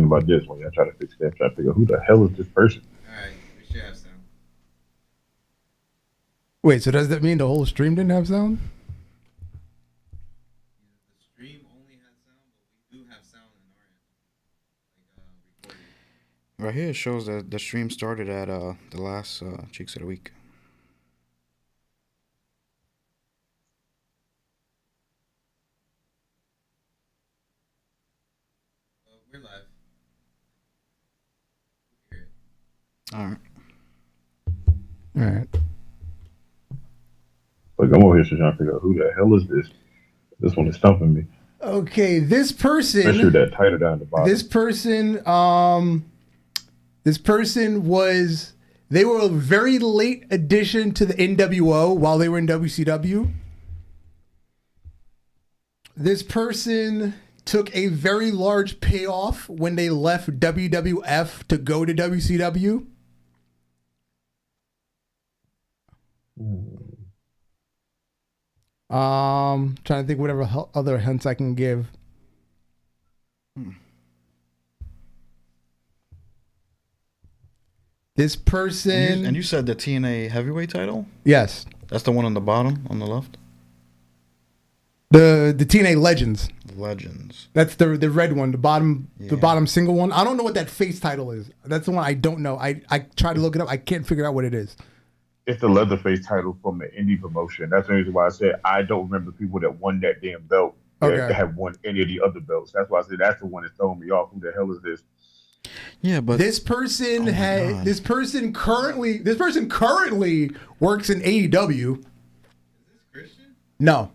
about this when y'all try to fix that. Try to figure out who the hell is this person. All right, we should have sound. Wait, so does that mean the whole stream didn't have sound? The stream only has sound, but we do have sound in our end, recording. Right here it shows that the stream started at the last Cheeks of the Week. We're live. All right. All right. Like I'm over here trying to figure out who the hell is this. This one is stumping me. Okay, this person. Especially that tighter down the bottom. This person was. They were a very late addition to the NWO while they were in WCW. This person took a very large payoff when they left WWF to go to WCW. Trying to think whatever other hints I can give. This person, And you said the TNA heavyweight title? yes, That's the one on the bottom, on the left? the TNA Legends. Legends. That's the red one, the bottom Yeah. the bottom single one. I don't know what that face title is. That's the one I don't know. I tried to look it up. I can't figure out what it is. It's the Leatherface title from the indie promotion. That's the reason why I said I don't remember people that won that damn belt that have won any of the other belts. That's why I said that's the one that's throwing me off. Who the hell is this? Yeah, but This person God. this person currently works in AEW. Is this Christian? No.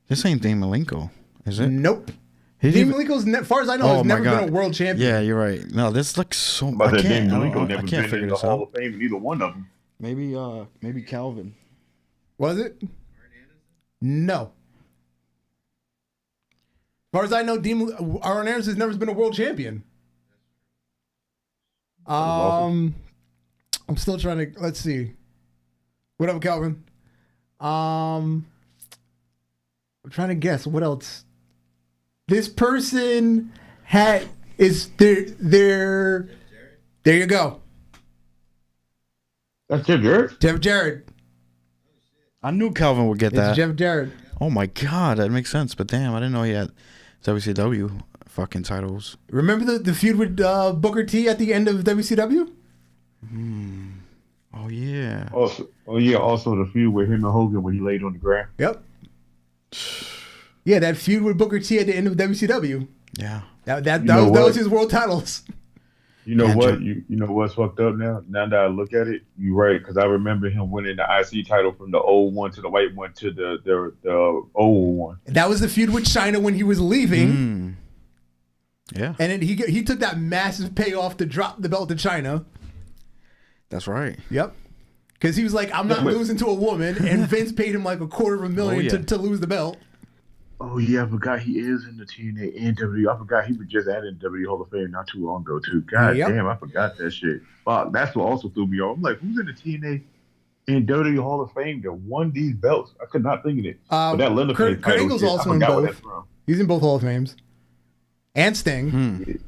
this ain't Dean Malenko, is it? Nope. He Dean even- Malenko's, as far as I know, has my never God. been a world champion. Yeah, you're right. No, this looks so. But I Dean can't. Malenko I never can't been figure in the this Hall out. of Fame in either one of them. Maybe Calvin. Was it? No. As far as I know, Arn Anderson has never been a world champion. I'm still trying to. Let's see. What up, Calvin? I'm trying to guess what else. This person is there. There you go, That's Jeff Jarrett? Jeff Jarrett. I knew Calvin would get It's that. Jeff Jarrett. Oh my God, that makes sense. But damn, I didn't know he had WCW fucking titles. Remember the feud with Booker T at the end of WCW? Oh yeah. Also the feud with him and Hogan when he laid on the ground. Yep. Yeah, that feud with Booker T at the end of WCW. Yeah. That know was what? his world titles. You know Yeah, what? Jeff- You know what's fucked up now? Now that I look at it, you're right, because I remember him winning the IC title from the old one to the white one to the old one. That was the feud with China when he was leaving, Yeah, and then he took that massive payoff to drop the belt to China. that's right. Yep. Because he was like, I'm not losing to a woman, and Vince paid him like $250,000 to lose the belt. Oh yeah, I forgot he is in the TNA and WWE. I forgot he was just added to WWE Hall of Fame not too long ago too. God Yep. damn, I forgot that shit. Fuck, that's what also threw me off. I'm like, who's in the TNA and WWE Hall of Fame that won these belts? I could not think of it. But that Leatherface Kurt title Angle's shit, also I in forgot where both. that's from. He's in both Hall of Fames. And Sting. Crazy.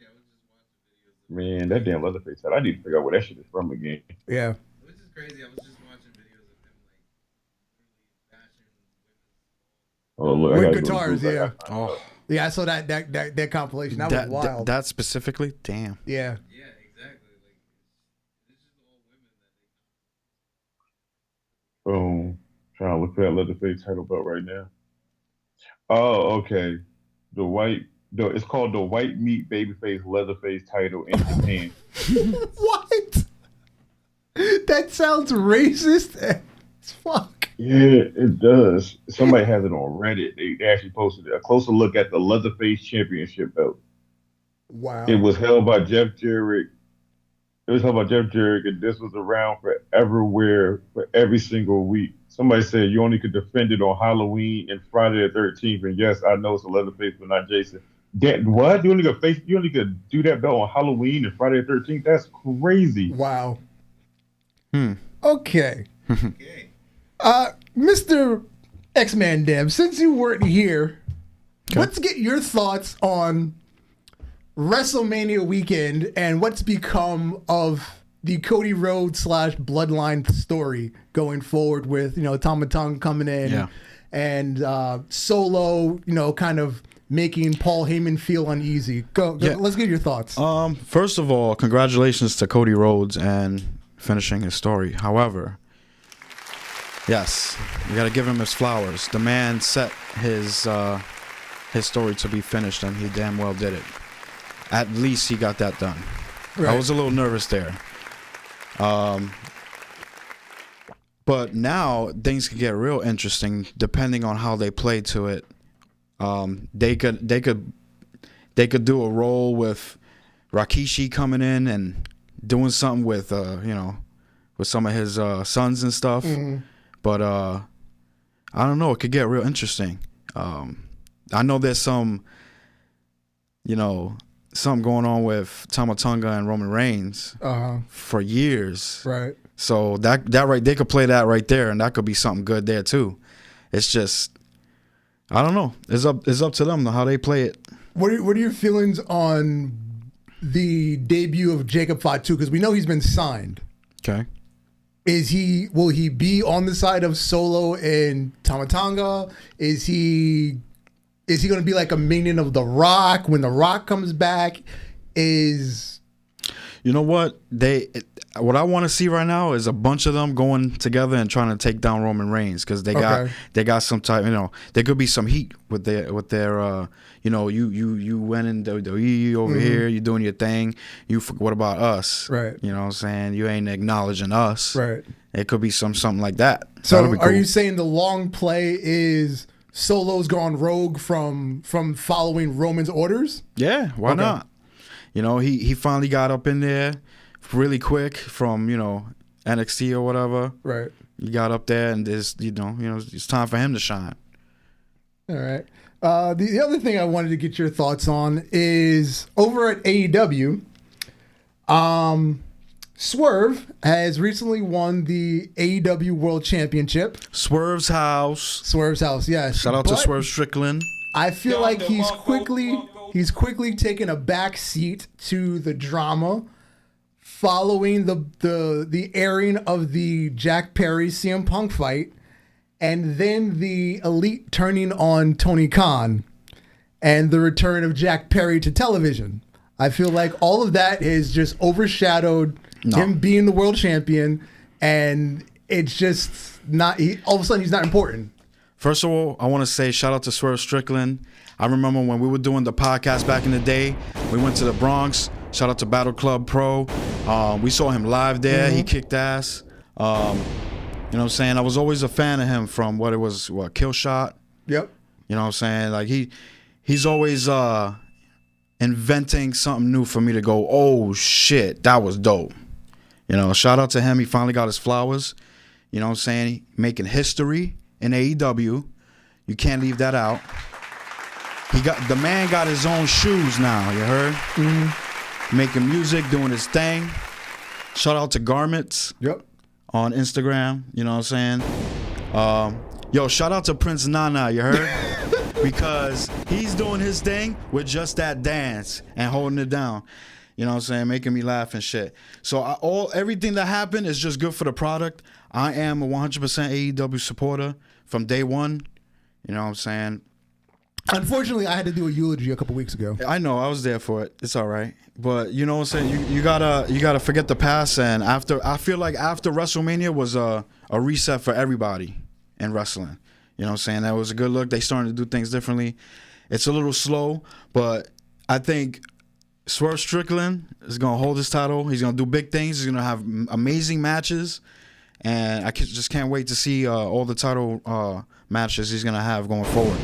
I was just watching videos of Man, that damn Leatherface title. I need to figure out where that shit is from again. Yeah. which is crazy. I was just watching videos of him like literally bashing women's. Oh look, I With gotta go to guitars, Google. yeah. Oh, Yeah, I saw that compilation. That was wild. that specifically, damn. Yeah. Yeah, exactly. Like it's just all women that they. Boom. Trying to look for that Leatherface title belt right now. Oh, okay. It's called the White Meat Babyface Leatherface title in Japan. What? That sounds racist as fuck. Yeah, it does. Somebody has it on Reddit. They actually posted a closer look at the Leatherface Championship belt. Wow. It was held by Jeff Jarrett. And this was around for everywhere for every single week. Somebody said you only could defend it on Halloween and Friday the 13th. And yes, I know it's a Leatherface, but not Jason. That what? You only could do that belt on Halloween and Friday the 13th? That's crazy. Wow. Hmm. Okay. Okay. Mr. X-Man Dev, since you weren't here let's get your thoughts on WrestleMania weekend and what's become of the Cody Rhodes / Bloodline story going forward with, Tama Tonga coming in and Solo, kind of making Paul Heyman feel uneasy. Go, let's get your thoughts. First of all, congratulations to Cody Rhodes and finishing his story. However, yes, you got to give him his flowers. The man set his story to be finished, and he damn well did it. At least he got that done. Right. I was a little nervous there. But now things could get real interesting depending on how they play to it. They could do a role with Rikishi coming in and doing something with with some of his sons and stuff. Mm-hmm. But I don't know. It could get real interesting. I know there's some something going on with Tama Tonga and Roman Reigns for years. Right. So that right, they could play that right there, and that could be something good there too. It's just, I don't know. It's up to them how they play it. What are your feelings on the debut of Jacob Fatu? Because we know he's been signed. Okay. Will he be on the side of Solo and Tama Tonga? Is he going to be like a minion of The Rock when The Rock comes back? You know what? What I want to see right now is a bunch of them going together and trying to take down Roman Reigns, because they got some type, there could be some heat with their you went in WWE over here, you doing your thing. What about us? Right. You know what I'm saying? You ain't acknowledging us. Right. It could be something like that. So are you saying the long play is Solo's gone rogue from following Roman's orders? Yeah, why not? He finally got up in there really quick from, NXT or whatever. Right. He got up there, and it's time for him to shine. All right. The other thing I wanted to get your thoughts on is over at AEW, Swerve has recently won the AEW World Championship. Swerve's house, yes. Shout out to Swerve Strickland. I feel like he's quickly taken a back seat to the drama following the airing of the Jack Perry CM Punk fight, and then the Elite turning on Tony Khan and the return of Jack Perry to television. I feel like all of that is just overshadowed him being the world champion, and it's just not. All of a sudden, he's not important. First of all, I want to say shout out to Swerve Strickland. I remember when we were doing the podcast back in the day, we went to the Bronx. Shout out to Battle Club Pro. We saw him live there. Mm-hmm. He kicked ass. You know what I'm saying? I was always a fan of him from Kill Shot. Yep. You know what I'm saying? Like he's always inventing something new for me to go, oh shit, that was dope. Shout out to him. He finally got his flowers. You know what I'm saying? Making history in AEW. You can't leave that out. The man got his own shoes now, you heard? Mm-hmm. Making music, doing his thing. Shout out to Garments. Yep. On Instagram, you know what I'm saying? Shout out to Prince Nana, you heard? Because he's doing his thing with just that dance and holding it down. You know what I'm saying? Making me laugh and shit. So everything that happened is just good for the product. I am a 100% AEW supporter from day one. You know what I'm saying? Unfortunately, I had to do a eulogy a couple weeks ago. I know, I was there for it. It's all right. But you know what I'm saying? You gotta forget the past, and I feel like after WrestleMania was a reset for everybody in wrestling. You know what I'm saying? That was a good look. They starting to do things differently. It's a little slow, but I think Swerve Strickland is gonna hold his title. He's gonna do big things. He's gonna have amazing matches, and I just can't wait to see all the title matches he's gonna have going forward.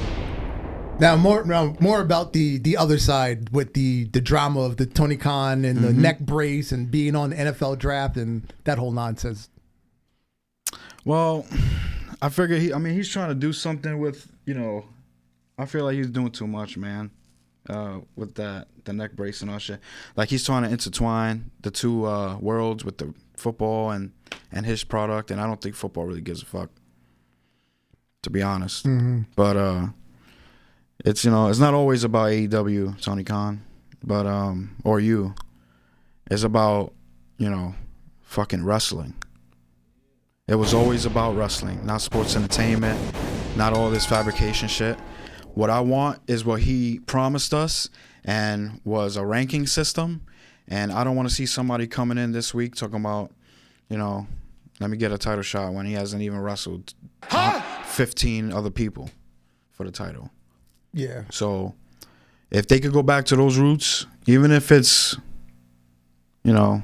Now more about the other side with the drama of the Tony Khan and the neck brace and being on the NFL draft and that whole nonsense. Well, I figure he's trying to do something with, I feel like he's doing too much, man, with the neck brace and all shit. Like he's trying to intertwine the two worlds with the football and his product, and I don't think football really gives a fuck, to be honest. Mm-hmm. But it's it's not always about AEW, Tony Khan, but or you. It's about fucking wrestling. It was always about wrestling, not sports entertainment, not all this fabrication shit. What I want is what he promised us, and was a ranking system. And I don't want to see somebody coming in this week talking about, let me get a title shot when he hasn't even wrestled 15 other people for the title. Yeah. So if they could go back to those roots, even if it's, they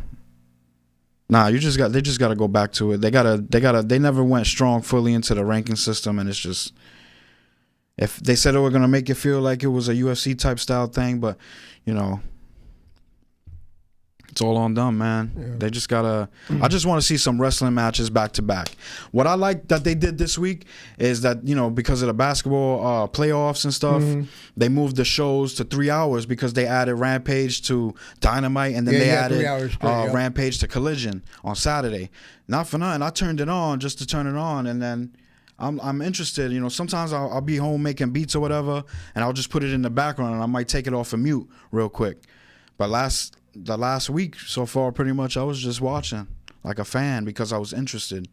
just got to go back to it. They never went strong fully into the ranking system, and it's just, if they said they were gonna make it feel like it was a UFC type style thing, but it's all on them, man. Yeah. They just gotta. I just want to see some wrestling matches back to back. What I like that they did this week is that because of the basketball playoffs and stuff, they moved the shows to 3 hours because they added Rampage to Dynamite, and then they added Rampage to Collision on Saturday. Not for nothing, I turned it on just to turn it on, and then I'm interested. Sometimes I'll be home making beats or whatever, and I'll just put it in the background, and I might take it off of mute real quick. But the last week so far, pretty much I was just watching like a fan because I was interested.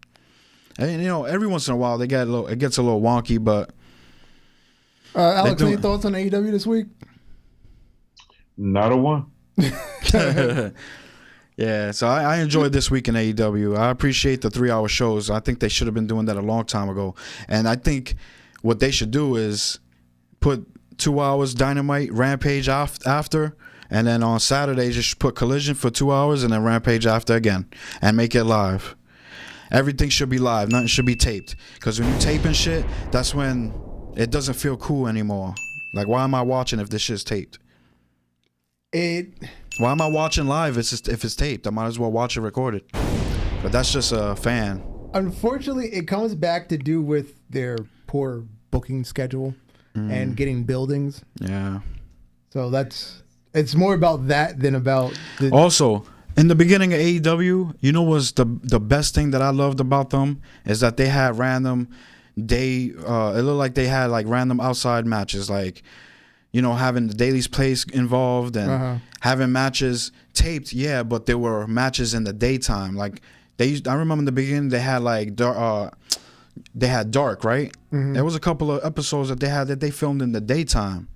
And every once in a while it gets a little wonky, but Alex, any thoughts on AEW this week? Not a one. Yeah, so I enjoyed this week in AEW. I appreciate the 3 hour shows. I think they should have been doing that a long time ago. And I think what they should do is put 2 hours Dynamite, Rampage after, and then on Saturday just put Collision for 2 hours and then Rampage after again, and make it live. Everything should be live. Nothing should be taped. Because when you're taping shit, that's when it doesn't feel cool anymore. Like, why am I watching if this shit's taped? Why am I watching live if it's taped? I might as well watch it recorded. But that's just a fan. Unfortunately, it comes back to do with their poor booking schedule and getting buildings. Yeah. So it's more about that than about the... Also, in the beginning of AEW, was the best thing that I loved about them is that they had random it looked like they had like random outside matches, like having the Daily's Place involved and having matches taped, but there were matches in the daytime. Like I remember in the beginning they had like Dark, right? There was a couple of episodes that they filmed in the daytime,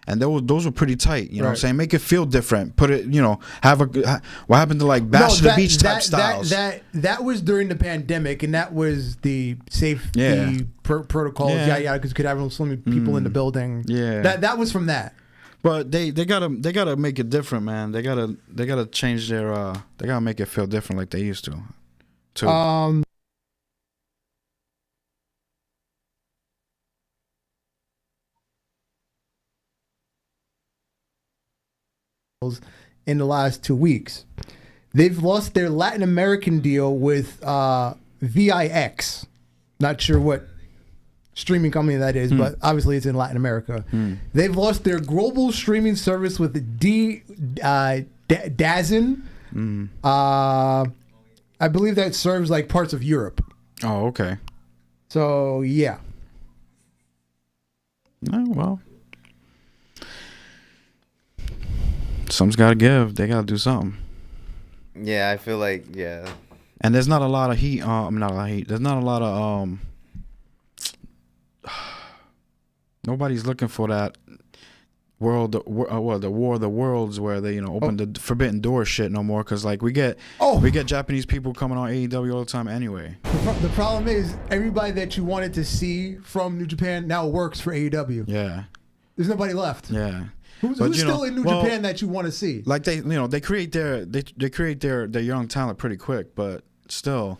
and those were pretty tight. You know what I'm saying? Make it feel different. Put it, what happened to like Bash to the Beach type styles? That was during the pandemic, and that was the safety protocols. Yeah, because you could have so many people in the building. Yeah, that was from that. But they gotta make it different, man. They gotta change their they gotta make it feel different like they used to. Too. In the last 2 weeks, they've lost their Latin American deal with VIX. Not sure what streaming company that is, but obviously it's in Latin America. They've lost their global streaming service with DAZN. I believe that serves like parts of Europe. Oh, okay. So yeah. Oh, well. Something's got to give. They got to do something. Yeah, I feel like, And there's not a lot of heat. Not a lot of heat. There's not a lot of nobody's looking for that the War of the Worlds where they open the Forbidden Door shit no more, because like we get Japanese people coming on AEW all the time anyway. The problem is everybody that you wanted to see from New Japan now works for AEW. Yeah, there's nobody left. Yeah. Who's still in New Japan that you want to see? Like they create their young talent pretty quick, but still,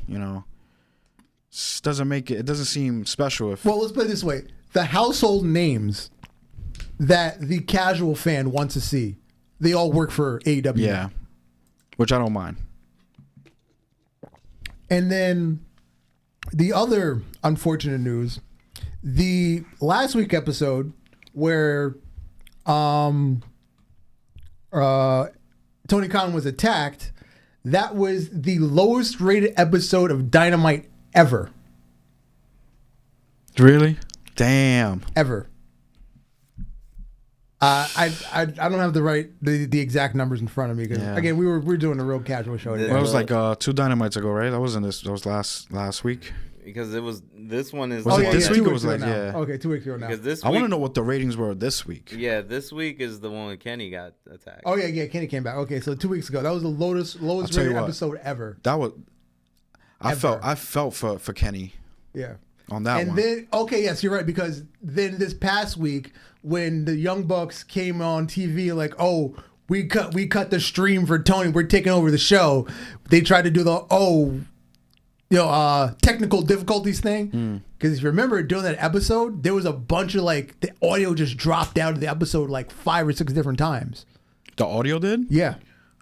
doesn't make it. It doesn't seem special. Well, let's put it this way: the household names that the casual fan wants to see, they all work for AEW. Yeah, which I don't mind. And then the other unfortunate news: the last week episode where Tony Khan was attacked, that was the lowest rated episode of Dynamite ever. Really? Damn. Ever. I don't have the exact numbers in front of me because again we were doing a real casual show today. Well, it was like 2 Dynamites ago, right? That was last week. Because this one is. Was it this week? It was like okay, 2 weeks ago now. Because this I week, want to know what the ratings were this week. Yeah, this week is the one when Kenny got attacked. Oh yeah, Kenny came back. Okay, so 2 weeks ago, that was the lowest rated episode ever. That was. I felt for Kenny. Yeah. On that one. And then yes, you're right because then this past week when the Young Bucks came on TV like, oh, we cut the stream for Tony, we're taking over the show. They tried to do the technical difficulties thing. Because if you remember during that episode, there was a bunch of like the audio just dropped out of the episode like 5 or 6 different times. The audio did? Yeah.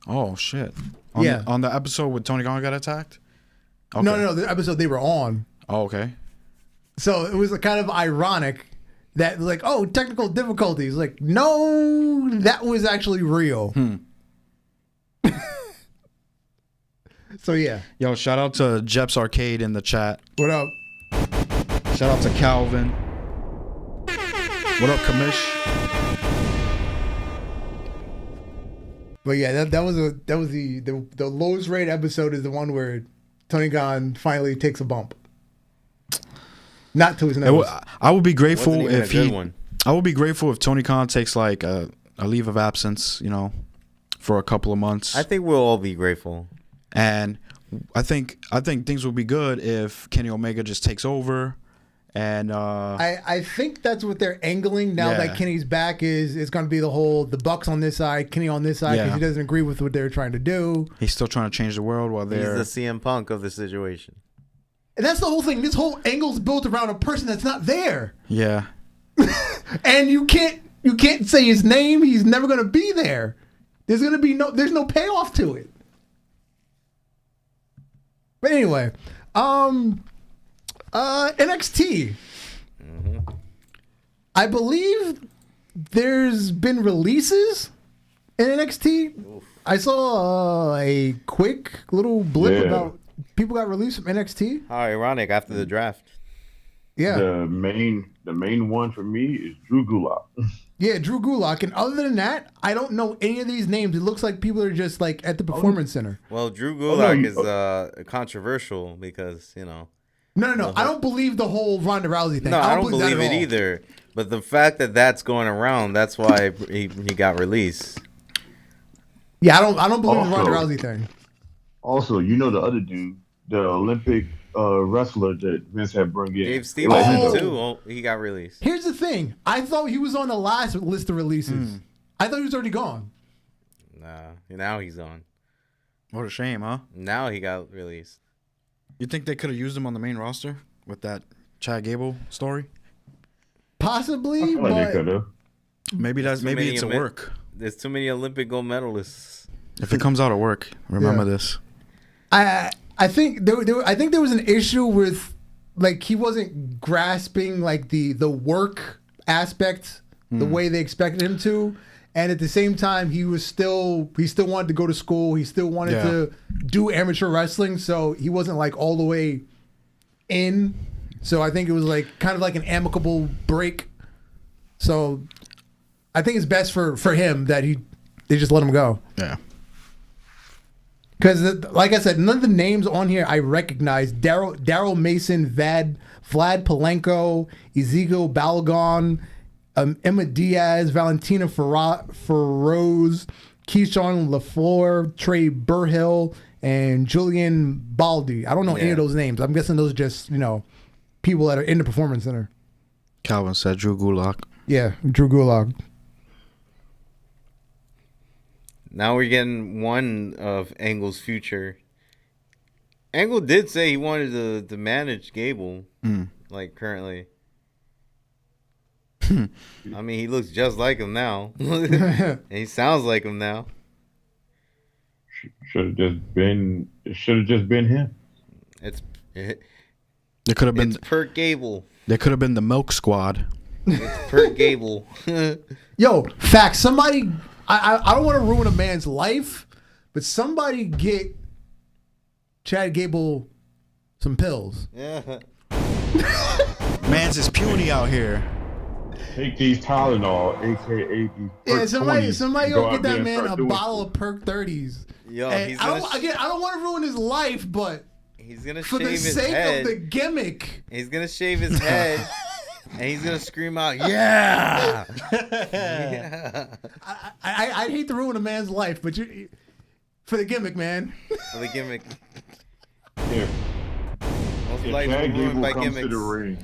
Oh shit. On the episode where Tony Khan got attacked? Okay. No, the episode they were on. Oh, okay. So it was kind of ironic that like, oh, technical difficulties. Like, no, that was actually real. So yeah. Yo, shout out to Jeps Arcade in the chat. What up? Shout out to Calvin. What up, Kamish? But yeah, that was the lowest rated episode is the one where Tony Khan finally takes a bump. Not to his nose. I would be grateful if I would be grateful if Tony Khan takes like a leave of absence, for a couple of months. I think we'll all be grateful. And I think things will be good if Kenny Omega just takes over. And I think that's what they're angling now that Kenny's back is going to be the Bucks on this side, Kenny on this side because he doesn't agree with what they're trying to do. He's still trying to change the world while they're... He's the CM Punk of the situation. And that's the whole thing. This whole angle's built around a person that's not there. Yeah. And you can't say his name. He's never going to be there. There's no payoff to it. But anyway, NXT. I believe there's been releases in NXT. Oof. I saw a quick little blip about people got released from NXT. How ironic after the draft. Yeah. The main one for me is Drew Gulak. Yeah, Drew Gulak. And other than that, I don't know any of these names. It looks like people are just like at the Performance Center. Well, Drew Gulak is controversial because, No. I don't believe the whole Ronda Rousey thing. No, I don't believe it either. But the fact that that's going around, that's why he got released. Yeah, I don't believe the Ronda Rousey thing. Also, the other dude, the Olympic wrestler that Vince had brought in. Dave Stevenson, too. He got released. Here's the thing. I thought he was on the last list of releases. I thought he was already gone. Nah, now he's on. What a shame, huh? Now he got released. You think they could have used him on the main roster with that Chad Gable story? Possibly, but they could have. Maybe it's a work. There's too many Olympic gold medalists. If it comes out at work, remember this. I think there was an issue with like he wasn't grasping like the work aspect the way they expected him to, and at the same time he still wanted to go to school. He still wanted to do amateur wrestling, so he wasn't like all the way in. So I think it was like kind of like an amicable break. So I think it's best for him that they just let him go. Yeah. Because, like I said, none of the names on here I recognize. Daryl Mason, Vlad Palenko, Ezekiel Balagon, Emma Diaz, Valentina Feroz, Keyshawn LaFleur, Trey Burhill, and Julian Baldi. I don't know any of those names. I'm guessing those are just, people that are in the Performance Center. Calvin said Drew Gulak. Yeah, Drew Gulak. Now we're getting one of Angle's future. Angle did say he wanted to manage Gable, like currently. I mean, he looks just like him now. And he sounds like him now. It should have just been him. It could have been Per Gable. They could have been the Milk Squad. It's Per Gable. Yo, facts. Somebody, I don't want to ruin a man's life, but somebody get Chad Gable some pills. Yeah. Man's is puny out here. Take these Tylenol, aka these Yeah, Perk somebody 20s, go out get there that and man start a doing bottle shit. of Perk 30s. Yo, And he's I gonna don't want to ruin his life, but he's gonna for shave the his sake head. of the gimmick, He's gonna shave his head, and he's gonna scream out, "Yeah!" I'd hate to ruin a man's life, but for the gimmick, man. For the gimmick. If, Most if lives are Chad ruined Gable by comes gimmicks. to the ring,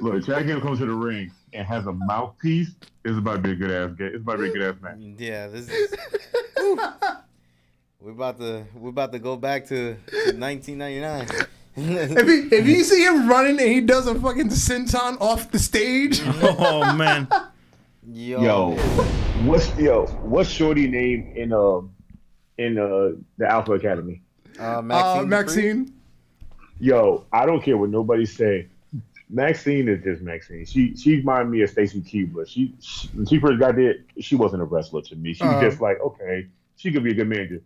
look, if Chad Gable comes to the ring and has a mouthpiece, it's about to be a good ass game. It's about to be a good ass match. Yeah, this is. We're about to go back to 1999. If you see him running and he does a fucking senton off the stage, Oh man. Yo, What's Shorty name in the Alpha Academy? Maxine. Maxine. Yo, I don't care what nobody say. Maxine is just Maxine. She reminded me of Stacey Q, but she when she first got there, she wasn't a wrestler to me. She was just like, okay, she could be a good manager.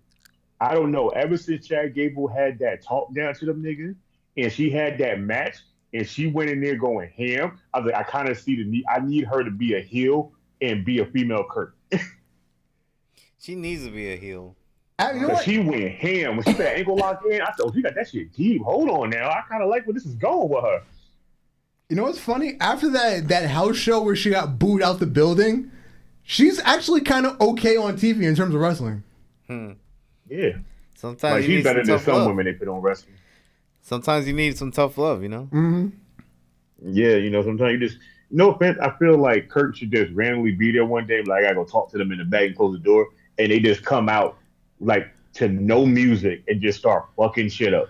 I don't know. Ever since Chad Gable had that talk down to them niggas, and she had that match, and she went in there going ham, I was like, I kind of see the need. I need her to be a heel and be a female Kurt. She needs to be a heel. You know Cause what? she went ham when she put that ankle lock in. I said, oh, she got that shit deep. Hold on now. I kind of like where this is going with her. You know what's funny? After that house show where she got booed out the building, she's actually kind of okay on TV in terms of wrestling. Yeah. Sometimes Like you she's need better some than tough some love. women they put on wrestling. Sometimes you need some tough love, you know. Mm-hmm. Yeah, you know, sometimes you just, no offense, I feel like Kurt should just randomly be there one day, like I gotta go talk to them in the back and close the door, and they just come out like to no music and just start fucking shit up.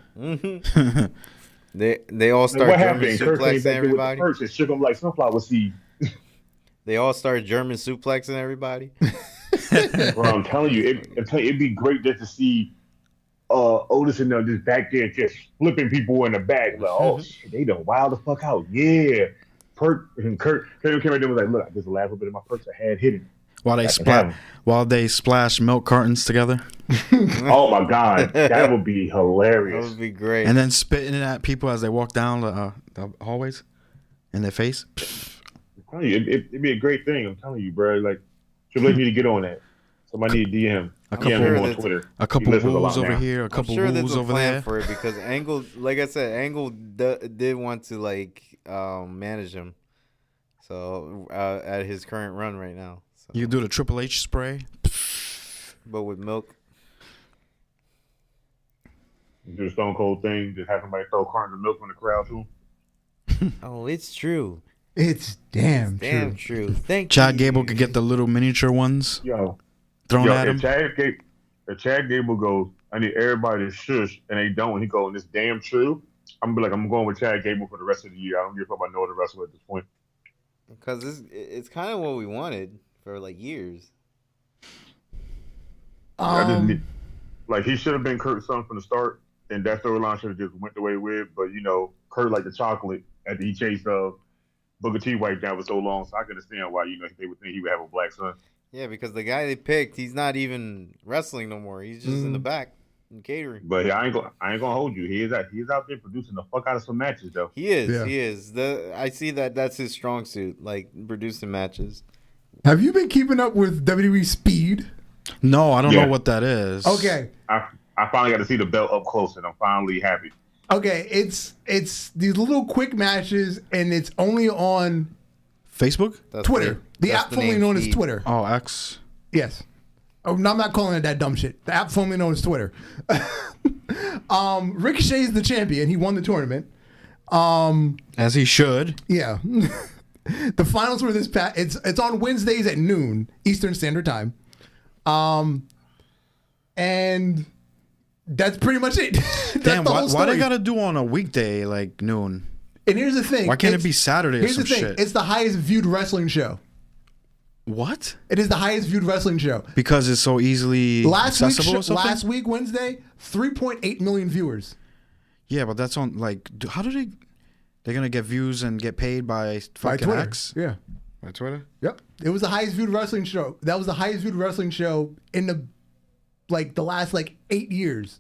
They all Like, start what German happened? Kurt came suplexing back there with the everybody. Perks and shook them like sunflower seeds. They all start German suplexing everybody. Bro, I'm telling you, it'd be great just to see Otis and them just back there just flipping people in the back. Like, oh shit, they done wild the fuck out. Yeah. Perk and Kurt came right there and was like, look, just the last little bit of my perks I had hidden. While they splash milk cartons together, Oh my god, that would be That hilarious. would be great. and then spitting it at people as they walk down the hallways in their face. I'm telling you, it'd be a great thing. I'm telling you, bro. Like, Triple H need to get on that. Somebody need to DM. A DM him couple- on Twitter. A couple He listens a wolves lot over now. here, a I'm couple sure there's wolves a over plan there. for it because Angle, like I said, Angle did want to manage him. So at his current run right now, so. You do the Triple H spray. But with milk. Do the Stone Cold thing. Just have somebody throw cartons of milk in the crowd too. Oh, it's true. It's damn Damn true. true. Thank Chad you. Gable could get the little miniature ones Yo, thrown at him. If Chad Gable goes, I need everybody to shush, and they don't, and he goes, "This damn true." I'm gonna be like, I'm going with Chad Gable for the rest of the year. I don't give a fuck about no other wrestler at this point. Because it's kind of what we wanted for like years. I just need, like, he should have been Kurt's son from the start, and that storyline should have just went the way with. But you know, Kurt like the chocolate after he chased Booker T wiped down for so long, so I can understand why they would think he would have a black son. Yeah, because the guy they picked, he's not even wrestling no more. He's just in the back and catering. But I ain't gonna hold you. He is out there producing the fuck out of some matches though. He is. Yeah. He is. I see that's his strong suit, like producing matches. Have you been keeping up with WWE Speed? No, I don't Yeah. know what that is. Okay. I finally got to see the belt up close, and I'm finally happy. Okay, it's these little quick matches, and it's only on Facebook? That's Twitter. The that's app the formerly name known as feed. Twitter. Oh, X. Yes. Oh, no, I'm not calling it that dumb shit. The app formerly known as Twitter. Ricochet's the champion. He won the tournament. As he should. Yeah. The finals were this past. It's on Wednesdays at noon Eastern Standard Time. And that's pretty much it. That's Damn, the whole why story. they gotta do on a weekday like noon? And here's the thing. Why can't it It's- be Saturday or Here's some the thing. shit? It's the highest viewed wrestling show. What? It is the highest viewed wrestling show. Because it's so easily accessible or something? Last week, Wednesday, 3.8 million viewers. Yeah, but that's on like how do they're gonna get views and get paid by By fucking Twitter. X? Yeah. By Twitter? Yep. It was the highest viewed wrestling show. That was the highest viewed wrestling show in the last 8 years.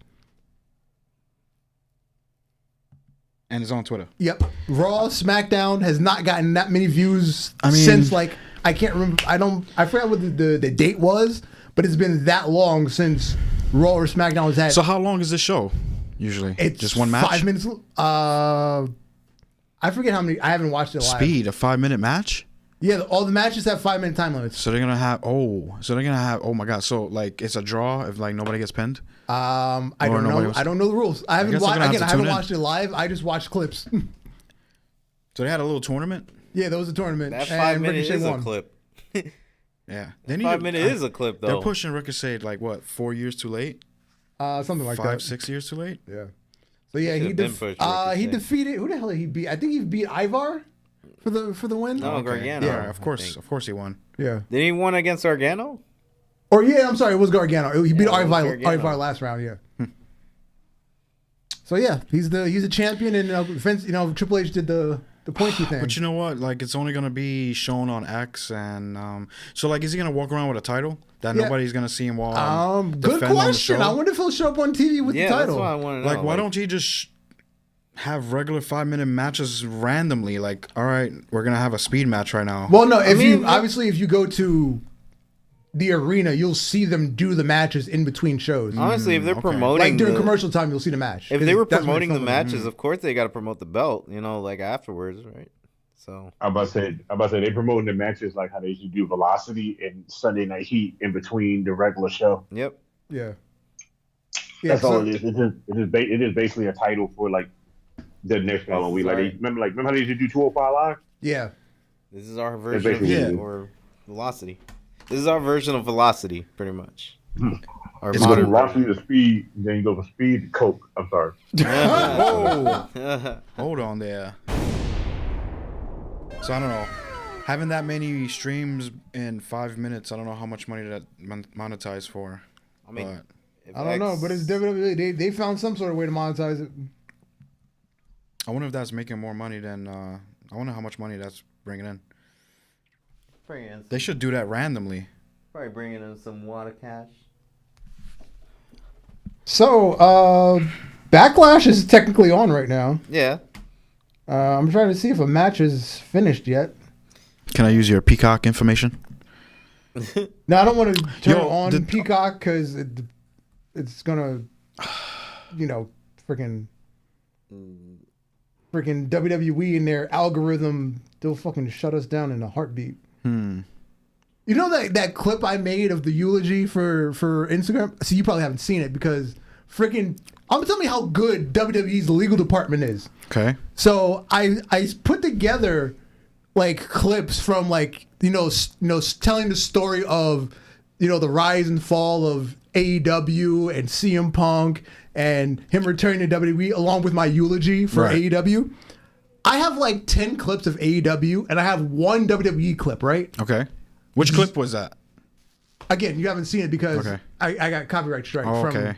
And it's on Twitter. Yep. Raw, SmackDown has not gotten that many views I mean- since like I can't remember. I forgot what the date was, but it's been that long since Raw or SmackDown has had. So how long is this show? Usually, It's just one match. 5 minutes. I forget how many. I haven't watched it live. Speed, a 5-minute match. Yeah, all the matches have 5-minute time limits. So they're gonna have. Oh my god. So like it's a draw if like nobody gets pinned. I Or don't nobody know. else? I don't know the rules. I haven't guess they're watched. gonna have Again, to I haven't tune in. watched it live. I just watched clips. So they had a little tournament. Yeah, there was a tournament. That and 5 minute Ricochet is a won. clip. Yeah, they need 5 minute is a clip though. They're pushing Ricochet like what 4 years too late, Something like 5, that. 6 years too late. Yeah. So yeah, Should've he been pushed Ricochet. he defeated who the hell did he beat? I think he beat Ivar for the win. No, Okay. Gargano. Yeah, of I course, think. he won. Yeah. Did he won against Gargano? Or yeah, I'm sorry, it was Gargano. He beat Yeah, it was Ivar Gargano. last round. Yeah. So yeah, he's a champion, and Vince, Triple H did the pointy thing. But you know what? Like it's only gonna be shown on X, and so like is he gonna walk around with a title that Yeah. nobody's gonna see him while Good defend on the question. show? I wonder if he'll show up on TV with Yeah, the that's title. what I want to know. Like why don't you just have regular 5-minute matches randomly? Like all right, we're gonna have a speed match right now. Well, no, if mean, if you go to the arena, you'll see them do the matches in between shows. honestly, if they're okay. promoting Like during the- commercial time, you'll see the match. if they were That's when promoting they're the filming. matches, of course they got to promote the belt. Like afterwards, right? So I'm about to say they promoting the matches like how they used to do Velocity and Sunday Night Heat in between the regular show. yep. Yeah. That's so- all it is. It is basically a title for like the next following week. Like Sorry. remember how they used to do 205 Live? Yeah. This is our version of basically- or Velocity. This is our version of Velocity, pretty much. Our You go to modern Velocity to Speed, then you go from Speed to Coke. I'm sorry. version. Hold on there. So I don't know. Having that many streams in 5 minutes, I don't know how much money that monetize for. I mean, But if I don't know, but it's WWE. They found some sort of way to monetize it. I wonder if that's making more money than. I wonder how much money that's bringing in. They should do that randomly. probably bringing in some water cash. So, Backlash is technically on right now. Yeah. I'm trying to see if a match is finished yet. Can I use your Peacock information? No, I don't want to turn Yo, on Peacock because it's gonna, freaking WWE and their algorithm, they'll fucking shut us down in a heartbeat. You know that clip I made of the eulogy for Instagram? See, you probably haven't seen it because freaking, I'm telling you how good WWE's legal department is. Okay. So I put together like clips from like telling the story of the rise and fall of AEW and CM Punk and him returning to WWE along with my eulogy for Right. AEW. I have like 10 clips of AEW and I have one WWE clip, right? Okay. Which clip was that? Again, you haven't seen it because Okay. I got copyright strike Oh, from okay.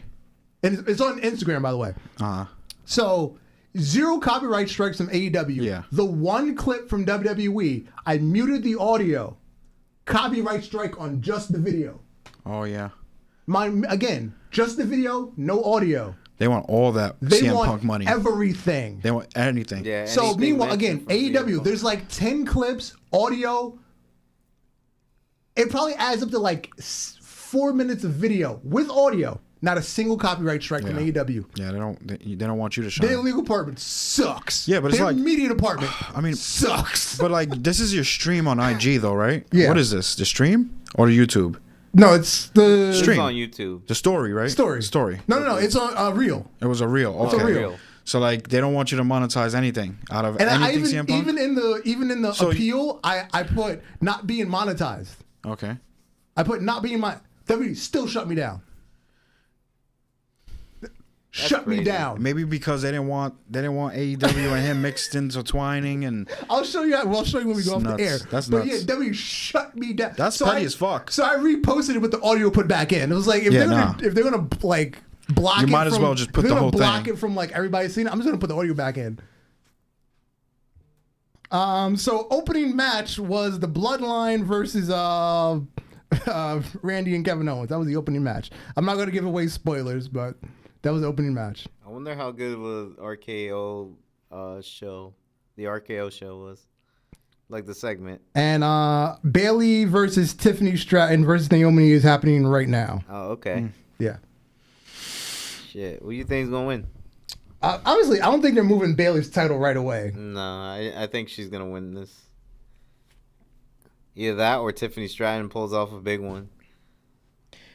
and it's on Instagram, by the way. Uh-huh. So, 0 copyright strikes from AEW. Yeah. The one clip from WWE, I muted the audio. Copyright strike on just the video. Oh, yeah. Mine, again, just the video, no audio. They want all that They CM want Punk money. everything. They want anything. Yeah. So, anything meanwhile, mentioned again, from CM AEW, Punk. there's like 10 clips, audio. It probably adds up to like 4 minutes of video with audio. Not a single copyright strike from Yeah. AEW. Yeah, they don't want you to shine. Their legal department sucks. Yeah, but it's Their like- media department I mean, sucks. but like this is your stream on IG though, right? Yeah. What is this? The stream or the YouTube? No, it's the It's Stream. on YouTube. The story, right? story. No, it's on Reel. It was a reel. It's Okay. a reel. So like they don't want you to monetize anything out of And I anything CM Punk. even in the So- appeal, I put not being monetized. Okay. I put not being WWE still shut me down. Shut me crazy. down. Maybe because they didn't want AEW and him mixed intertwining and I'll show you. I'll show you when we go off It's the air. nuts. That's but nuts. yeah, W shut me down. That's petty as fuck. So I reposted it with the audio put back in. It was like if Yeah, they're gonna like block You it might as from- well just put if they're the gonna whole block thing. it from like everybody seeing it. I'm just gonna put the audio back in. So opening match was the Bloodline versus Randy and Kevin Owens. That was the opening match. I'm not gonna give away spoilers, but that was the opening match. I wonder how good was RKO show. The RKO show was. Like the segment. And Bailey versus Tiffany Stratton versus Naomi is happening right now. Oh, okay. Yeah. Shit. Who you think is gonna win? Obviously, I don't think they're moving Bailey's title right away. No, I think she's gonna win this. Either that or Tiffany Stratton pulls off a big one.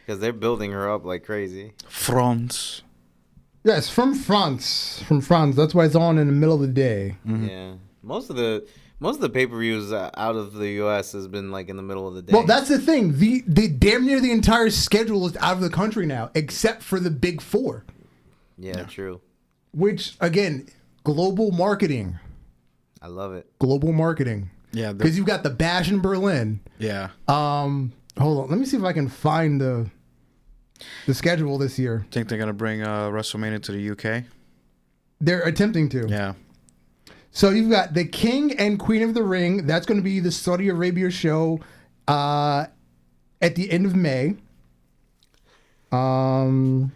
Because they're building her up like crazy. France. Yes, from France. From France. That's why it's on in the middle of the day. Mm-hmm. Yeah. Most of the pay-per-views out of the U.S. has been like in the middle of the day. Well, that's the thing. The damn near the entire schedule is out of the country now, except for the big four. Yeah, true. Which, again, global marketing. I love it. Global marketing. Yeah. Because you've got the Bash in Berlin. Yeah. Hold on. Let me see if I can find the schedule this year. Think they're gonna bring WrestleMania to the UK? They're attempting to. Yeah. So you've got the King and Queen of the Ring. That's going to be the Saudi Arabia show at the end of May. Then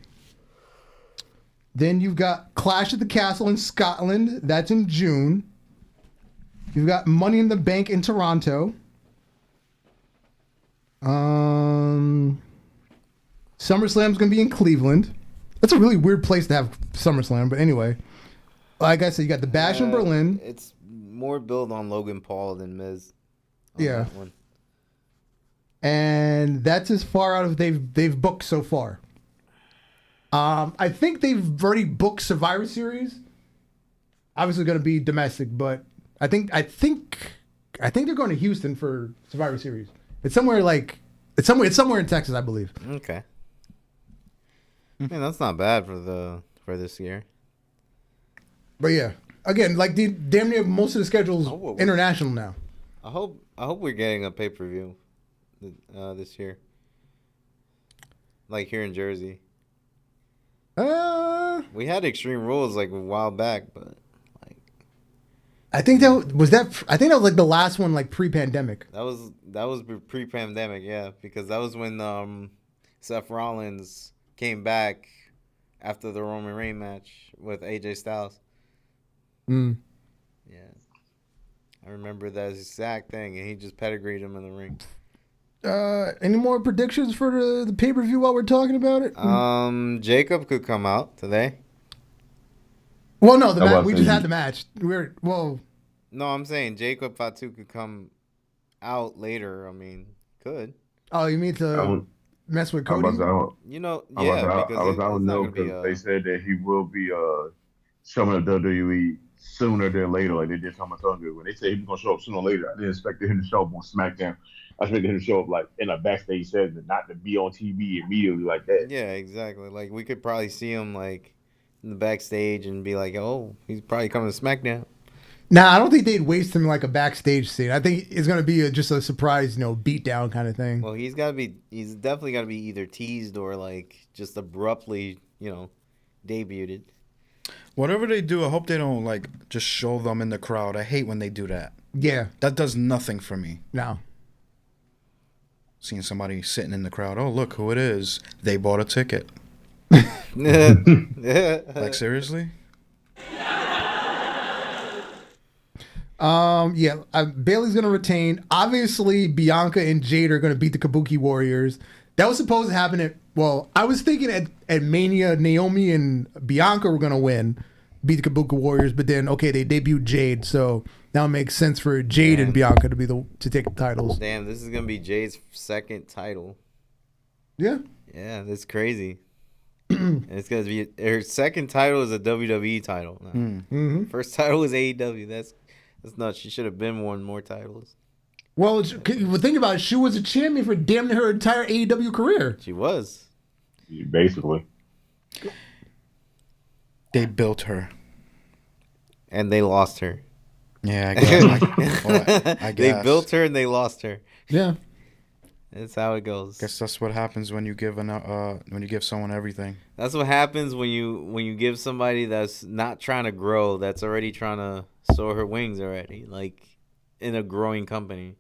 you've got Clash at the Castle in Scotland. That's in June. You've got Money in the Bank in Toronto. SummerSlam's going to be in Cleveland. That's a really weird place to have SummerSlam, but anyway. Like I said, you got the Bash in Berlin. It's more built on Logan Paul than Miz. Yeah. And that's as far out as they've booked so far. I think they've already booked Survivor Series. Obviously going to be domestic, but I think they're going to Houston for Survivor Series. It's somewhere in Texas, I believe. Okay. Man, that's not bad for this year. But yeah, again, like damn near most of the schedule's international now. I hope we're getting a pay-per-view this year. Like here in Jersey. We had Extreme Rules like a while back, but like I think that was like the last one like pre-pandemic. That was pre-pandemic, yeah, because that was when Seth Rollins came back after the Roman Reigns match with AJ Styles. Yeah. I remember that exact thing, and he just pedigreed him in the ring. Any more predictions for the pay-per-view while we're talking about it? Jacob could come out today. Well, no, we just had the match. No, I'm saying Jacob Fatu could come out later. I mean, could. Oh, you mean to mess with Cody? Because they said that he will be showing up WWE sooner than later, like they did Thomas Unger. When they said he was gonna show up sooner or later, I didn't expect him to show up on SmackDown. I expected him to show up like in a backstage segment, not to be on TV immediately like that. Yeah, exactly. Like we could probably see him like in the backstage and be like, "Oh, he's probably coming to SmackDown." Nah, I don't think they'd waste him like a backstage scene. I think it's gonna be just a surprise, beatdown kind of thing. Well, he's definitely got to be either teased or like just abruptly, debuted. Whatever they do, I hope they don't like just show them in the crowd. I hate when they do that. Yeah, that does nothing for me. No. Seeing somebody sitting in the crowd. Oh, look who it is. They bought a ticket. Like seriously? Bailey's gonna retain. Obviously, Bianca and Jade are gonna beat the Kabuki Warriors. That was supposed to happen I was thinking at Mania, Naomi and Bianca were gonna win, beat the Kabuki Warriors, but then they debuted Jade, so now it makes sense for Jade and Bianca to take the titles. Damn, this is gonna be Jade's second title. Yeah. Yeah, that's crazy. And it's gonna be her second title is a WWE title. Mm-hmm. First title is AEW. That's nuts. She should have been won more titles. Well, think about it. She was a champion for damn near her entire AEW career. She was. Basically. They built her. And they lost her. Yeah, I guess. They built her and they lost her. Yeah. That's how it goes. Guess that's what happens when you give someone everything. That's what happens when you give somebody that's not trying to grow, that's already trying to soar her wings already, like in a growing company.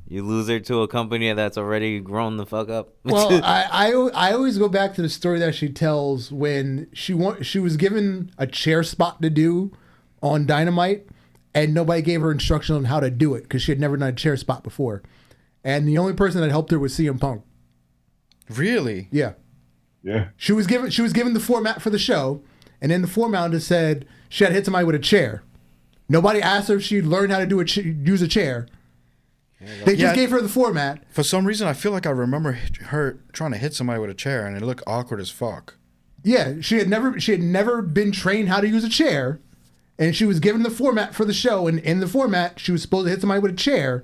You lose her to a company that's already grown the fuck up. Well, I always go back to the story that she tells when she was given a chair spot to do on Dynamite, and nobody gave her instruction on how to do it because she had never done a chair spot before. And the only person that helped her was CM Punk. Really? Yeah. Yeah. She was given the format for the show, and in the format it said she had to hit somebody with a chair. Nobody asked her if she'd learned how to use a chair. They just gave her the format. For some reason, I feel like I remember her trying to hit somebody with a chair, and it looked awkward as fuck. Yeah, she had never been trained how to use a chair, and she was given the format for the show, and in the format she was supposed to hit somebody with a chair.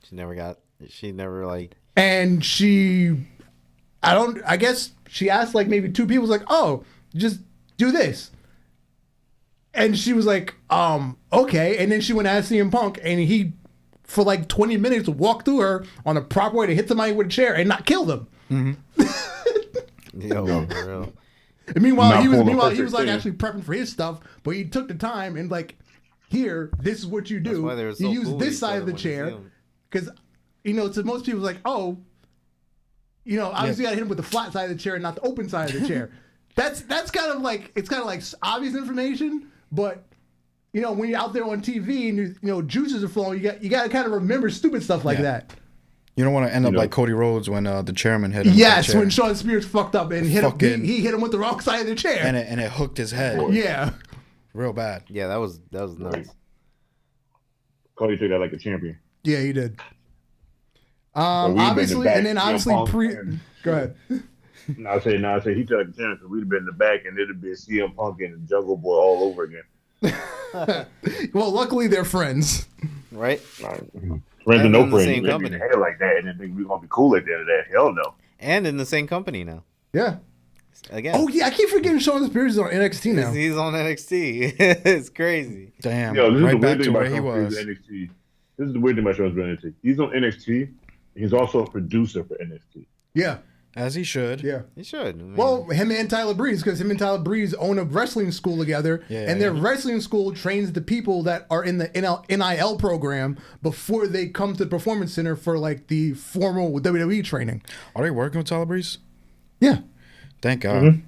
She never like. And I guess she asked like maybe two people, like, oh, just do this. And she was like, okay. And then she went to ask CM Punk, and he, for like 20 minutes, walked through her on the proper way to hit somebody with a chair and not kill them. Mm-hmm. Yo, for real. And meanwhile, he was like actually prepping for his stuff, but he took the time and like, here, this is what you do. You use this side of the chair. Because, to most people, it's like, oh, obviously you got to hit him with the flat side of the chair and not the open side of the chair. That's kind of like, it's kind of like obvious information, but when you're out there on TV and juices are flowing, you got to kind of remember stupid stuff like that. You don't want to end up like Cody Rhodes when the chairman hit him. Yes, when Shawn Spears fucked up and hit him, he hit him with the wrong side of the chair, and it hooked his head. Yeah, real bad. Yeah, that was nuts. Cody took that like a champion. Yeah, he did. Obviously, and then obviously go ahead. No, I say he took a chance because we'd have been in the back and it'd be CM Punk and the Jungle Boy all over again. Well, luckily they're friends, right? Friends and no friends. You company. Hell like that, and then think we're gonna be cool at the end of that. Hell no. And in the same company now. Yeah. Again. Oh yeah, I keep forgetting Shawn Spears is on NXT now. He's on NXT. It's crazy. Damn. Yo, this right is the back weird thing to about where he was. NXT. This is the weird thing about Shawn Spears NXT. He's on NXT. He's also a producer for NXT. Yeah. As he should. Yeah. He should. I mean, well, him and Tyler Breeze, because him and Tyler Breeze own a wrestling school together, and their wrestling school trains the people that are in the NIL program before they come to the Performance Center for like the formal WWE training. Are they working with Tyler Breeze? Yeah. Thank God. Mm-hmm.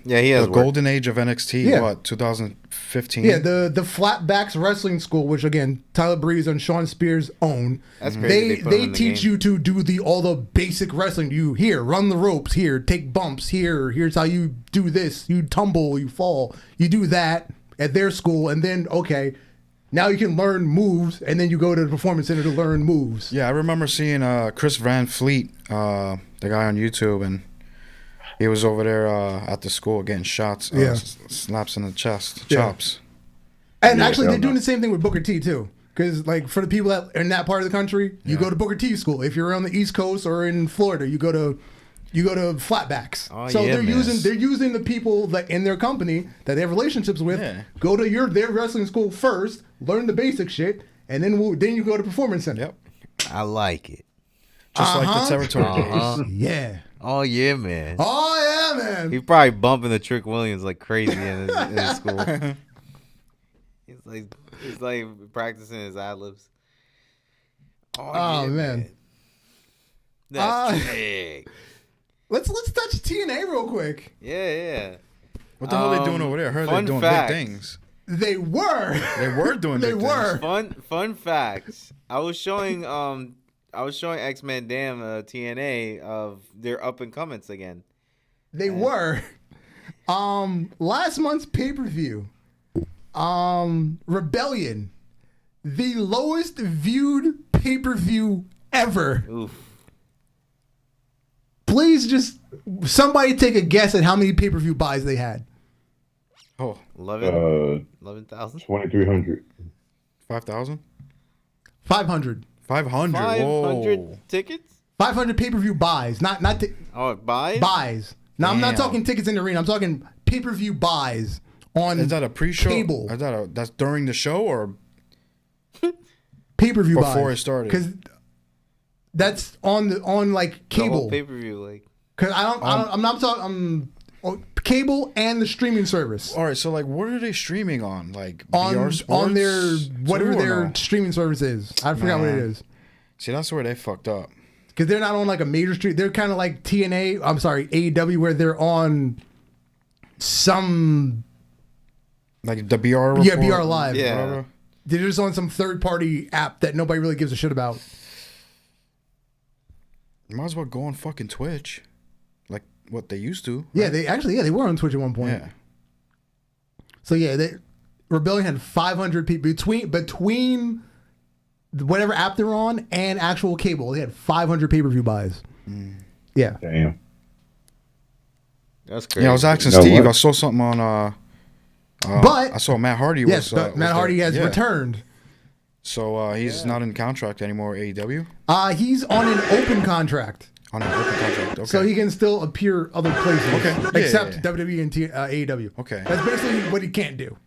Yeah, he has the golden age of NXT. What, 2015? Yeah, the Flatbacks Wrestling School, which again Tyler Breeze and Shawn Spears own. That's crazy. They teach you to do all the basic wrestling. You run the ropes. Here, take bumps. Here's how you do this. You tumble. You fall. You do that at their school, and then now you can learn moves, and then you go to the Performance Center to learn moves. Yeah, I remember seeing Chris Van Fleet, the guy on YouTube, and he was over there at the school getting shots, slaps in the chest, chops. And actually, they're doing the same thing with Booker T too. Because like for the people that are in that part of the country, you go to Booker T school. If you're on the East Coast or in Florida, you go to Flatbacks. Oh, so they're using the people that in their company that they have relationships with. Yeah. Go to their wrestling school first, learn the basic shit, and then you go to Performance Center. Yep. I like it. Just like the territory days. Yeah. Oh yeah, man. Oh yeah, man. He probably bumping the Trick Williams like crazy in his school. He's like practicing his ad libs. Oh yeah, man. That's big. Let's touch TNA real quick. Yeah. What the hell are they doing over there? I heard they're doing big things. They were doing big things. Fun facts. I was showing X-Men Damn TNA of their up and comings again. They were. Last month's pay-per-view, Rebellion, the lowest viewed pay-per-view ever. Oof. Please just somebody take a guess at how many pay-per-view buys they had. Oh, 11,000? 2,300. 5,000? 500. 500. 500 tickets? 500 pay-per-view buys. Not buys? Buys. Now, I'm not talking tickets in the arena. I'm talking pay-per-view buys on Is that a pre-show? Cable. That's during the show or pay-per-view buys? Before it started. Because that's on like cable. The whole pay-per-view, like. Because I'm not talking cable and the streaming service. All right, so like, what are they streaming on? Like on VR Sports? On their whatever their streaming service is. I forgot what it is. See, that's where they fucked up. Because they're not on like a major stream. They're kind of like TNA. I'm sorry, AEW, where they're on some Like the BR Yeah, report, BR Live. Yeah. whatever. They're just on some third-party app that nobody really gives a shit about. You might as well go on fucking Twitch, like what they used to. Yeah, they were on Twitch at one point. Yeah. So yeah, Rebellion had 500 people between whatever app they're on and actual cable. They had 500 pay-per-view buys. Yeah. Damn. That's crazy. Yeah, I was asking You know Steve. what? I saw something on. But I saw Matt Hardy was. yes, but Matt was Hardy there. has Yeah. returned. So he's not in contract anymore. AEW He's on an open contract, on an open contract. Okay. so he can still appear other places. Okay. Yeah, except yeah. WWE and AEW. Okay. That's basically what he can't do.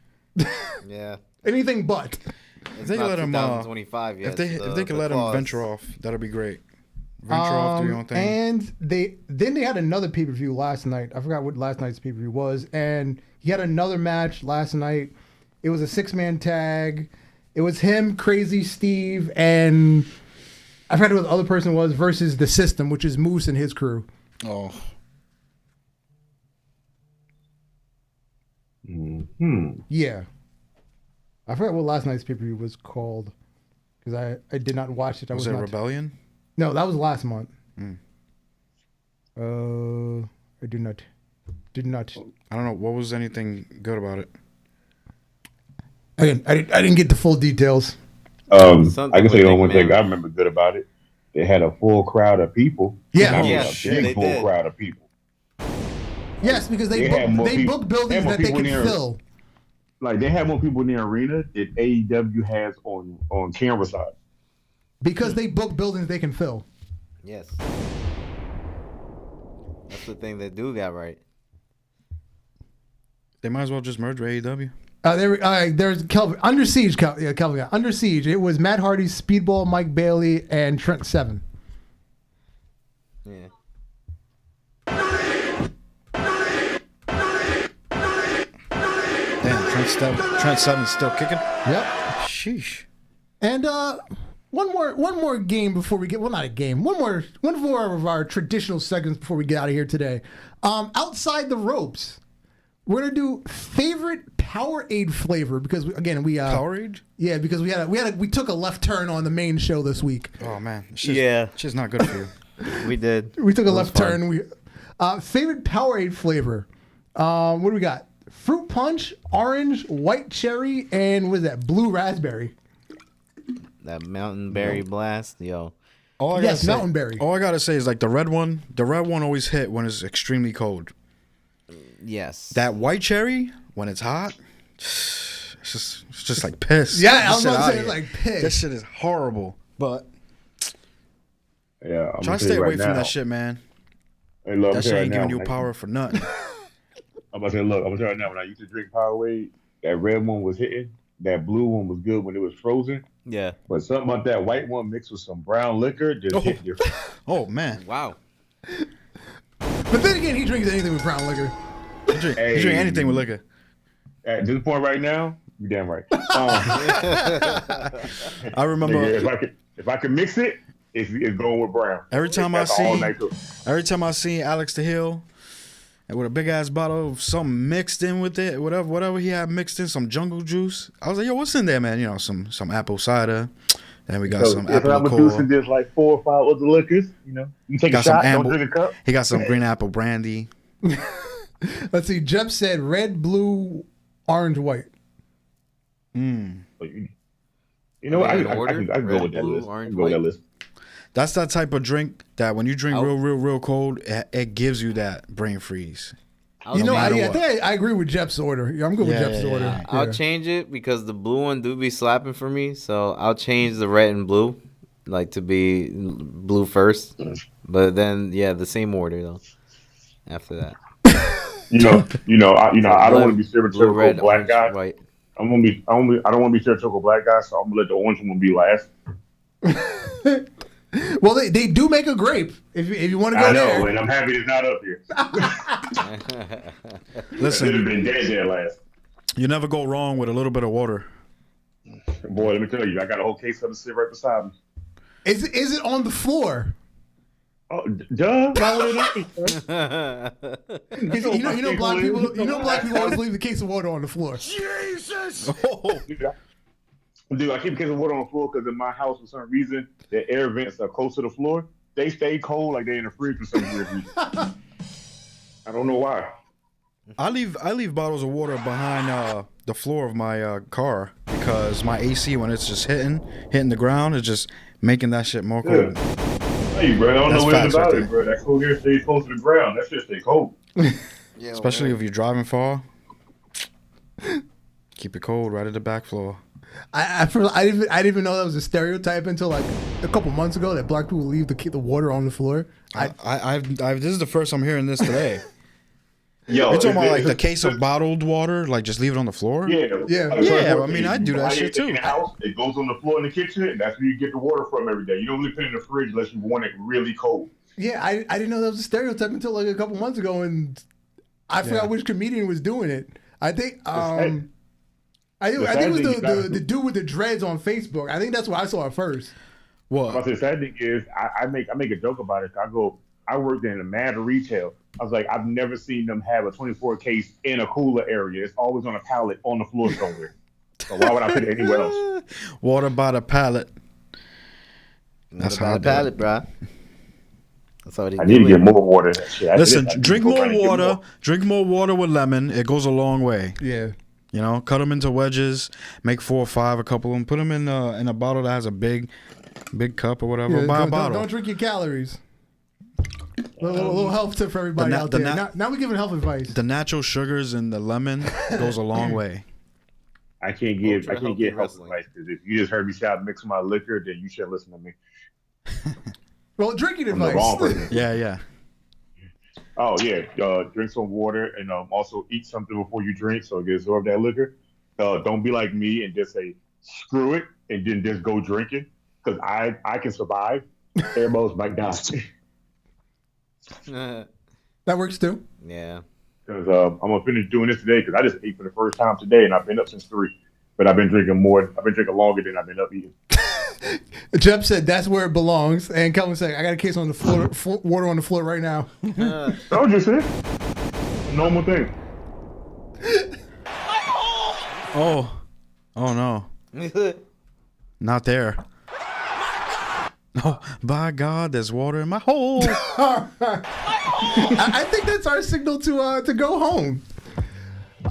Yeah. Anything but. It's they not let him, 2025 yet. if they could let him clause. venture off, that'd be great. Venture off, do your own thing. And they had another pay-per-view last night. I forgot what last night's pay-per-view was. And he had another match last night. It was a 6-man tag. It was him, Crazy Steve, and I forgot who the other person was versus The System, which is Moose and his crew. Oh, Yeah. I forgot what last night's pay-per-view was called because I did not watch it. I was was it not. Rebellion? No, that was last month. I did not. I don't know. What was anything good about it? Again, I didn't get the full details. Something I can with say the Big one thing Man. I remember good about it. They had a full crowd of people. Yeah. I mean, Yeah, a big they full did. crowd of people. Yes, because they They had more book people- buildings they had more that they people can in there. fill. Like they had more people in the arena than AEW has on camera side. Because they book buildings they can fill. Yes. That's the thing that dude got right. They might as well just merge with AEW. There's Kelvin Under Siege. Kelvin got Under Siege. It was Matt Hardy, Speedball, Mike Bailey, and Trent Seven. Yeah. Damn, Trent Seven's still kicking. Yep. Sheesh. And one more game before we get not a game. One more of our traditional segments before we get out of here today. Outside the ropes, we're gonna do favorite Powerade flavor because we Powerade? Yeah, because we took a left turn on the main show this week. Oh man. Yeah. Shit's not good for you. We did. We took a left fun. turn. Favorite Powerade flavor. What do we got? Fruit punch, orange, white cherry, and what is that? Blue raspberry. That Mountain Berry Blast, yo. All I Yes, gotta say- Mountain Berry. All I gotta say is like the red one. The red one always hit when it's extremely cold. Yes. That white cherry when it's hot, it's just like piss. Yeah, Get I was this shit about to outta say, here. like, piss. That shit is horrible. But Yeah, I'm try gonna to tell stay you away right from now. that shit, man. Hey, look, I'm That shit telling ain't you right giving you now, power for nothing. I'm gonna say, look, I'm gonna tell you right now. When I used to drink Powerade, that red one was hitting. That blue one was good when it was frozen. Yeah. But something about that white one mixed with some brown liquor just hit different. Oh man, Wow. But then again, he drinks anything with brown liquor. you drink anything with liquor. At this point right now, you're damn right. I remember Nigga, if I can mix it, it's going with brown. every time That's I all see night too. Alex the Hill and with a big ass bottle of something mixed in with it, whatever he had mixed in, some jungle juice. I was like, yo, what's in there, man? You know, some apple cider. Then we got So some if apple I'm liqueur. reducing just like 4 or 5 other liquors, you know, you take a Got some shot, amble- don't drink a cup. He got some green apple brandy. Let's see. Jeff said red, blue, orange, white. But you know what? I In can order? go Red, with that blue, list. I orange, can go with that white. list. That's that type of drink that when you drink I'll- real cold, it gives you that brain freeze. I'll You know, I change- think I agree with Jeff's order. Yeah, I'm good with Yeah, Jeff's yeah, order. yeah. I'll change it because the blue one do be slapping for me. So I'll change the red and blue, like to be blue first. But then, yeah, the same order though. After that, I don't want to be blue, stereotypical red, black orange, guy. white. I don't want to be stereotypical black guy, so I'm gonna let the orange one be last. Well, they do make a grape. If you want to go I know, there. and I'm happy it's not up here. It would have Listen, been dead there last. you never go wrong with a little bit of water. Boy, let me tell you, I got a whole case of it sit right beside me. Is it on the floor? Oh, duh. Why would it You know, black people. You know, black people always leave the case of water on the floor. Jesus! Dude, I keep a case of water on the floor because in my house, for some reason, the air vents are close to the floor. They stay cold like they're in the fridge for some weird reason. I don't know why. I leave bottles of water behind the floor of my car because my AC, when it's just hitting the ground, is just making that shit more cold. Yeah. Hey, bro, I don't know what about it, bro. That cold air stays close to the ground. That shit stay cold. Yeah, especially if you're driving far. Keep it cold right at the back floor. I didn't even know that was a stereotype until like a couple months ago that black people leave the water on the floor. This is the first I'm hearing this today. Yo, you're talking about like the case of bottled water, like just leave it on the floor? Yeah. I mean, I do that shit too. In the house, it goes on the floor in the kitchen, and that's where you get the water from every day. You don't leave it in the fridge unless you want it really cold. Yeah, I didn't know that was a stereotype until like a couple months ago, and I forgot which comedian was doing it. I think it was the dude with the dreads on Facebook. I think that's what I saw at first. Well, the sad thing is, I make a joke about it. I worked in a mad retail. I was like, I've never seen them have a 24 case in a cooler area. It's always on a pallet on the floor somewhere. So why would I put it anywhere else? Water by the pallet. That's how the pallet, bro. That's how I need to get more water in that shit. Listen, drink more water. Drink more water with lemon. It goes a long way. Yeah. You know, cut them into wedges. Make 4 or 5, a couple of them. Put them in a bottle that has a big cup or whatever. Yeah, Buy a bottle. Don't drink your calories. A little health tip for everybody out there. Now we're giving health advice. The natural sugars in the lemon goes a long way. I can't give health advice because if you just heard me shout mix my liquor, then you should listen to me. Well, drinking I'm advice. the wrong person. Yeah. Oh yeah, drink some water and also eat something before you drink so you absorb that liquor. Don't be like me and just say screw it and then just go drinking because I can survive. Everybody else might die. That works too. Yeah. Because I'm gonna finish doing this today because I just ate for the first time today and I've been up since 3. But I've been drinking more. I've been drinking longer than I've been up eating. Jeb said that's where it belongs, and Kelvin said, "I got a case on the floor, water on the floor right now." Told you, sis. Normal thing. Oh no. Not there. No, by God, there's water in my hole. I think that's our signal to go home.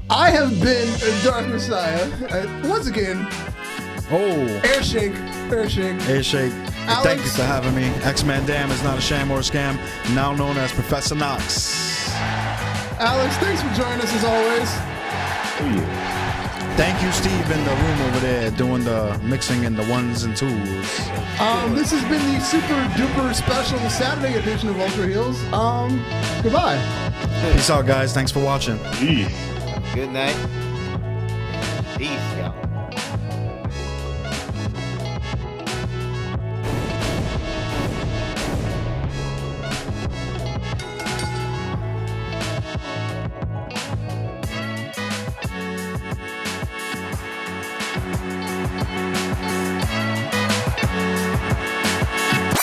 I have been Dark Messiah. Once again. Air shake. Alex, thank you for having me. X-Man Dam is not a sham or a scam, now known as Professor Knox. Alex, thanks for joining us as always. Thank you, Steve, in the room over there doing the mixing and the 1s and 2s. This has been the super duper special Saturday edition of Ultra Heelz. Goodbye. Peace out, guys. Thanks for watching. Jeez. Good night. Peace, y'all.